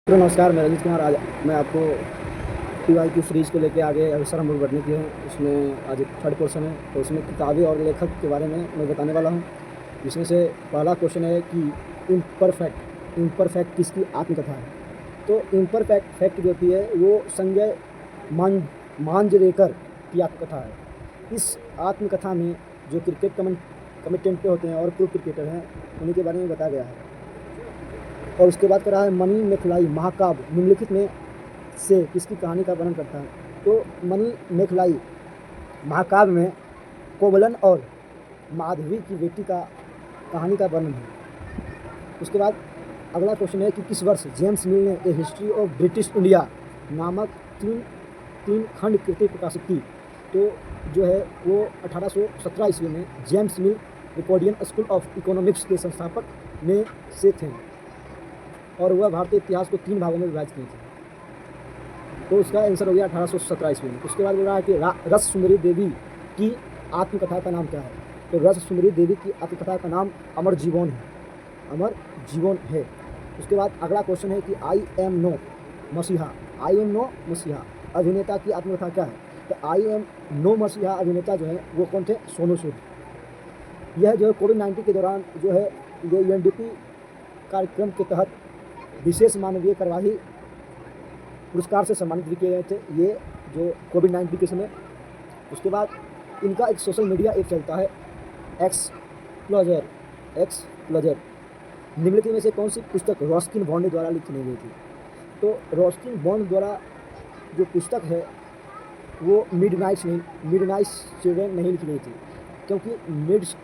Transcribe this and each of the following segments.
तो नमस्कार, मैं रजत कुमार। आज मैं आपको टीवाई की सीरीज़ को लेके आगे अवसर हम लोग बढ़ने की है। उसमें आज एक थर्ड क्वेश्चन है, तो उसमें किताबें और लेखक के बारे में मैं बताने वाला हूँ। जिसमें से पहला क्वेश्चन है कि इम्परफेक्ट किसकी आत्मकथा है। तो इम्परफेक्ट फैक्ट जो होती है वो संजय मांजरेकर की आत्मकथा है। इस आत्मकथा में जो क्रिकेट कमेंटेटर होते हैं और प्रो क्रिकेटर हैं, उन्हीं के बारे में बताया गया है। और उसके बाद करा है मनी मेखलाई महाकाव्य निम्नलिखित में से किसकी कहानी का वर्णन करता है। तो मनी मेखलाई महाकाव्य में कोवलन और माधवी की बेटी का कहानी का वर्णन है। उसके बाद अगला क्वेश्चन है कि किस वर्ष जेम्स मिल ने ए हिस्ट्री ऑफ ब्रिटिश इंडिया नामक तीन खंड कृति प्रकाशित की। तो जो है वो 1817 ईस्वी में James Mill Ricardian school of economics के संस्थापक में से थे और वह भारतीय इतिहास को 3 भागों में विभाजित किए थे। तो उसका आंसर हो गया 1817 ईस्वी में। उसके बाद बोल रहा है कि रस सुंदरी देवी की आत्मकथा का नाम क्या है। तो रस सुंदरी देवी की आत्मकथा का नाम अमर जीवन है। उसके बाद अगला क्वेश्चन है कि आई एम नो मसीहा अभिनेता की आत्मकथा क्या है। तो आई एम नो मसीहा अभिनेता जो है वो कौन थे, सोनू सूद। यह जो है कोविड-19 के दौरान जो है ये यूएनडीपी कार्यक्रम के तहत विशेष मानवीय कार्यवाही पुरस्कार से सम्मानित भी किए गए थे, ये जो कोविड-19 के समय। उसके बाद इनका एक सोशल मीडिया ऐप चलता है एक्सप्लोजर। निम्नलिखित में से कौन सी पुस्तक रस्किन बॉन्ड द्वारा लिखी गई थी। तो रस्किन बॉन्ड द्वारा जो पुस्तक है वो मिडनाइट चिल्ड्रन नहीं लिखी गई थी, क्योंकि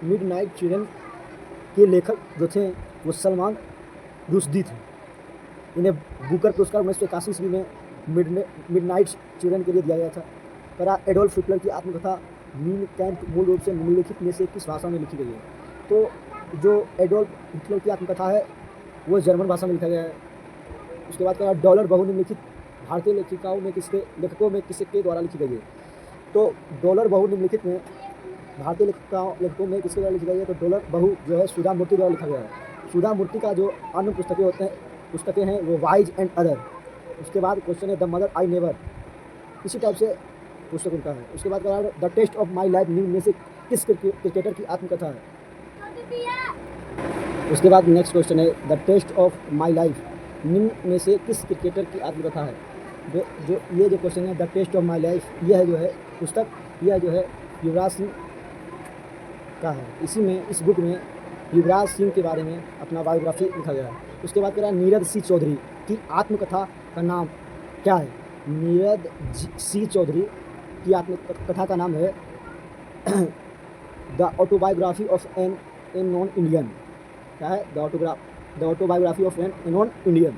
मिडनाइट चिल्ड्रन के लेखक जो थे वो सलमान रुश्दी थे। इन्हें बुकर पुरस्कार 1981 ईस्वी में मिडनाइट चिल्ड्रन के लिए दिया गया था। पर एडोल्फ हिटलर की आत्मकथा मीन कैंप मूल रूप से निम्नलिखित में से किस भाषा में लिखी गई है। तो जो एडोल्फ हिटलर की आत्मकथा है वो जर्मन भाषा में लिखा गया है। उसके बाद कहा डॉलर बहुनिम्नलिखित भारतीय लेखकों में किसके द्वारा लिखी गई है। तो डॉलर बहुनिम्नलिखित में भारतीय लेखकों में किसके द्वारा लिखी गई है। तो डॉलर बहु जो है सुधा मूर्ति द्वारा लिखा गया है। सुधा मूर्ति का जो अन्य पुस्तकें हैं वो वाइज एंड अदर। उसके बाद क्वेश्चन है द मदर आई नेवर, इसी टाइप से पुस्तक उनका है। उसके बाद The Test of My Life निम्न में से किस क्रिकेटर की आत्मकथा है। उसके बाद नेक्स्ट क्वेश्चन है The Test of My Life निम्न में से किस क्रिकेटर की आत्मकथा है। जो ये जो क्वेश्चन है The Test of My Life, यह जो है पुस्तक यह जो है युवराज सिंह का है। इस बुक में युवराज सिंह के बारे में अपना बायोग्राफी लिखा गया है। उसके बाद कह रहा है नीरज सी चौधरी की आत्मकथा का नाम क्या है। नीरज सी चौधरी की आत्मकथा का नाम है The Autobiography of an non Indian. क्या है, The Autobiography of an non Indian,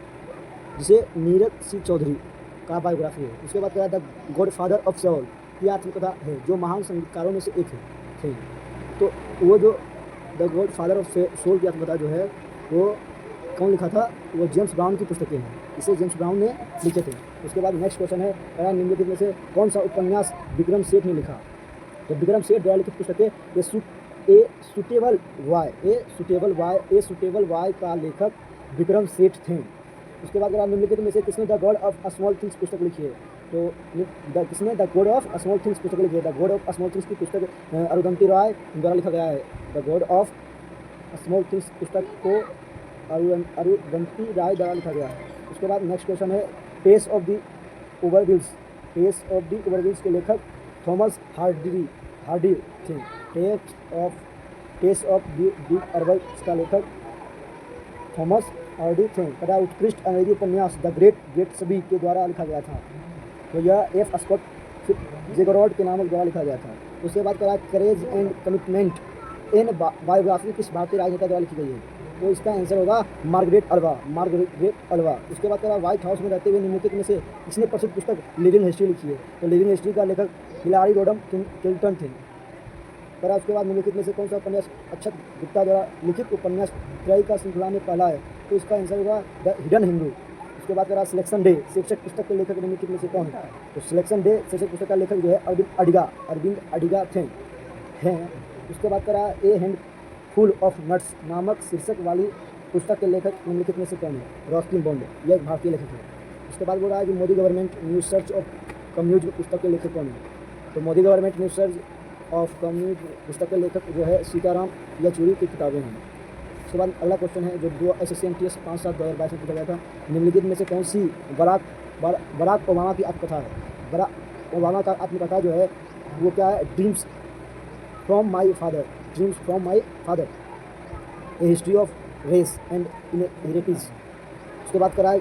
जिसे नीरज सी चौधरी का बायोग्राफी है। उसके बाद कह रहा है The Godfather of Soul की आत्मकथा है, जो महान संगीतकारों में से एक थे। तो वो जो The Godfather of Soul की आत्मकथा जो है वो कौन लिखा था, वो जेम्स ब्राउन की पुस्तकें हैं, इसे जेम्स ब्राउन ने लिखे थे। उसके बाद नेक्स्ट क्वेश्चन है निम्नलिखित में से कौन सा उपन्यास विक्रम सेठ ने लिखा। तो विक्रम सेठ द्वारा लिखित पुस्तकें ए सुटेबल वाय का लेखक विक्रम सेठ थे। उसके बाद निम्नलिखित में से किसने the God of small things पुस्तक लिखी है। तो किसने the God of small things पुस्तक लिखी है। The God of small things की पुस्तक अरुंधति राय द्वारा लिखा गया है। The God of small things पुस्तक को अरुंधति राय द्वारा लिखा गया है। उसके बाद नेक्स्ट क्वेश्चन है टेस्ट ऑफ द ओवरविल्स के लेखक थॉमस हार्डी थे। टेस्ट ऑफ द ओवरविल्स का लेखक थॉमस हार्डी थे। तथा उत्कृष्ट अंग्रेजी उपन्यास द ग्रेट गेट्सबी के द्वारा लिखा गया था। तो यह एफ स्कॉट फिट्जगेराल्ड के नाम द्वारा लिखा गया था। उसके बाद करा courage and commitment in biography किस भारतीय राजनेता द्वारा लिखी गई है। तो इसका आंसर होगा मार्गरेट अल्वा। उसके बाद करा व्हाइट हाउस में रहते हुए निम्नलिखित में से किसने प्रसिद्ध पुस्तक लिविंग हिस्ट्री लिखी है। तो लिविंग हिस्ट्री का लेखक हिलारी रोडम किल्टन थे। पर उसके बाद निम्नलिखित में से कौन सा उपन्यास अक्षत गुप्ता द्वारा लिखित उपन्यास त्रय का श्रृंखला में पहला है। तो इसका आंसर होगा द हिडन हिंदू। उसके बाद करा सिलेक्शन डे शीर्षक पुस्तक के लेखक निम्नलिखित में से कौन है। तो सिलेक्शन डे शीर्षक पुस्तक का लेखक जो है अरविंद अडिगा थे हैं। उसके बाद करा ए हैंड फुल ऑफ नट्स नामक शीर्षक वाली पुस्तक के लेखक निम्नलिखित में से कौन है? रॉस्किन बॉन्ड, यह एक भारतीय लेखक है। उसके बाद बोल रहा है कि Modi government new search of communism पुस्तक के लेखक कौन है? तो Modi government new search of communism पुस्तक के लेखक जो है सीताराम येचुरी की किताबें हैं। उसके बाद अगला क्वेश्चन है जो SSC-MTS 5/7/2022 में पूछा गया था, निम्नलिखित में से कौन सी बराक ओबामा की आत्मकथा है? बराक ओबामा का आत्मकथा जो है वो क्या है? Dreams from My Father, Dreams from My Father, A History of Race and Inheritance. उसके बाद कर रहा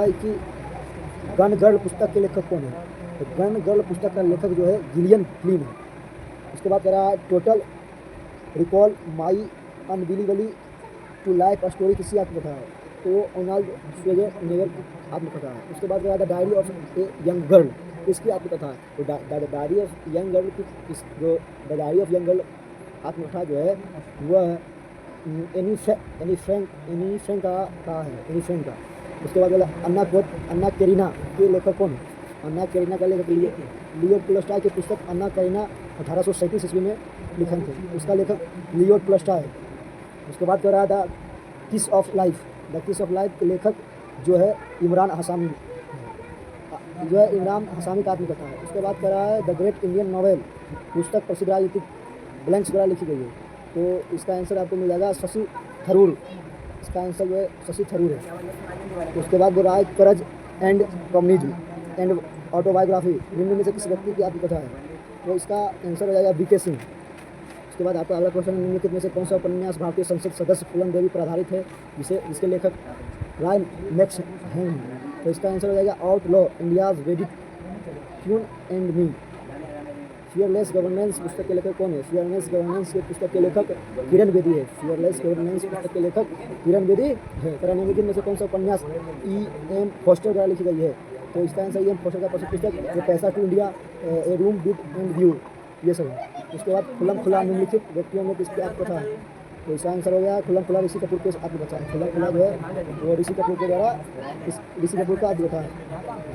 है कि गन गर्ल पुस्तक के लेखक कौन है? तो गन गर्ल पुस्तक का लेखक जो है गिलियन फ्लिन है। उसके बाद कर रहा है total recall my unbelievably true life story किसी आत्मकथा है? तो ओनाल्ड श्वार्ज़नेगर की आत्मकथा है। उसके बाद the diary of a young girl किसकी आत्मकथा है? तो the diary of young girl की जो the diary of young girl आत्मकथा जो है वह एनी फ्रैंक का है, एनी फ्रैंक का। उसके बाद बोला अन्ना कैरिना के लेखक कौन है? अन्ना कैरिना का लेखक लियो टॉल्स्टॉय की पुस्तक अन्ना कैरिना 1837 ईस्वी में लिखन थे, उसका लेखक लियो टॉल्स्टॉय। उसके बाद कह रहा था किस ऑफ लाइफ, द किस ऑफ लाइफ के लेखक जो है इमरान हसामी, जो है इमरान हसामी का आत्मकथा है। उसके बाद कह रहा है द ग्रेट इंडियन नॉवेल पुस्तक प्रसिद्ध राजनीतिक ब्लैंक्स द्वारा लिखी गई है। तो इसका आंसर आपको मिल जाएगा शशि थरूर, इसका आंसर जो है शशि थरूर है। उसके बाद बोल रहा है करज एंड कम्युनिज्म एंड ऑटोबायोग्राफी निम्न में से किस व्यक्ति की आत्मकथा है? तो इसका आंसर हो जाएगा BK सिंह। उसके बाद आपका अगला क्वेश्चन निम्नलिखित में से कौन सा उपन्यास भारतीय संसद सदस्य फूलन देवी पर आधारित है जिसके लेखक राय मैक्स हैं? तो इसका आंसर हो जाएगा Outlaw India's Vedic Queen and Me. Fearless Governance पुस्तक के लेखक कौन है? फियरलेस गवर्नेंस के पुस्तक के लेखक किरण बेदी है। फियरलेस गवर्नेंस पुस्तक के लेखक किरण बेदी है। तरह निम्नलिखित में से कौन सा उपन्यास E.M. फोस्टर द्वारा लिखी गई है? तो इसका आंसर E.M. फोस्टर का प्रसिद्ध पुस्तक जो passage to India, A Room with and View, ये सब है। उसके बाद खुल्लम खुल्ला निम्नलिखित व्यक्तियों में किसकी आत्मकथा है? तो इसका आंसर हो गया खुल्लम खुल्ला ऋषि कपूर के आत्मकथा है। खुल्लम खुल्ला जो है वो ऋषि कपूर के द्वारा ऋषि कपूर का आत्मकथा है।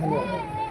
धन्यवाद।